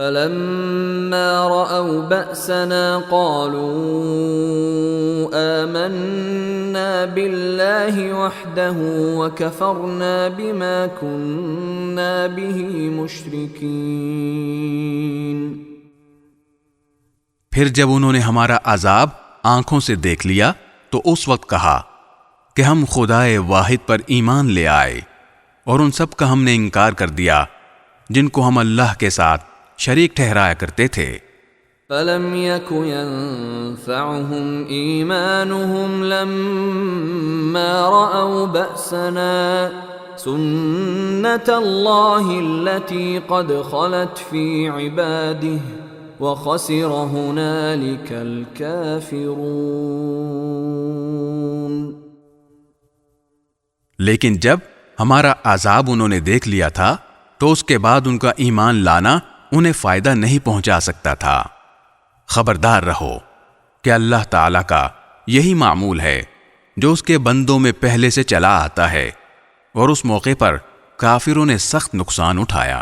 فَلَمَّا رَأَوْا بَأْسَنَا قَالُوا آمَنَّا بِاللَّهِ وَحْدَهُ وَكَفَرْنَا بِمَا كُنَّا بِهِ مُشْرِكِينَ۔ پھر جب انہوں نے ہمارا عذاب آنکھوں سے دیکھ لیا تو اس وقت کہا کہ ہم خدائے واحد پر ایمان لے آئے، اور ان سب کا ہم نے انکار کر دیا جن کو ہم اللہ کے ساتھ شریک ٹھہرایا کرتے تھے۔ فَلَمْ يَكُ يَنفَعُهُمْ إِيمَانُهُمْ لَمَّا رَأَوْا بَأْسَنَا سُنَّةَ اللَّهِ الَّتِي قَدْ خَلَتْ فِي عِبَادِهِ وَخَسِرَ هُنَالِكَ الْكَافِرُونَ۔ لیکن جب ہمارا عذاب انہوں نے دیکھ لیا تھا تو اس کے بعد ان کا ایمان لانا انہیں فائدہ نہیں پہنچا سکتا تھا۔ خبردار رہو کہ اللہ تعالیٰ کا یہی معمول ہے جو اس کے بندوں میں پہلے سے چلا آتا ہے، اور اس موقع پر کافروں نے سخت نقصان اٹھایا۔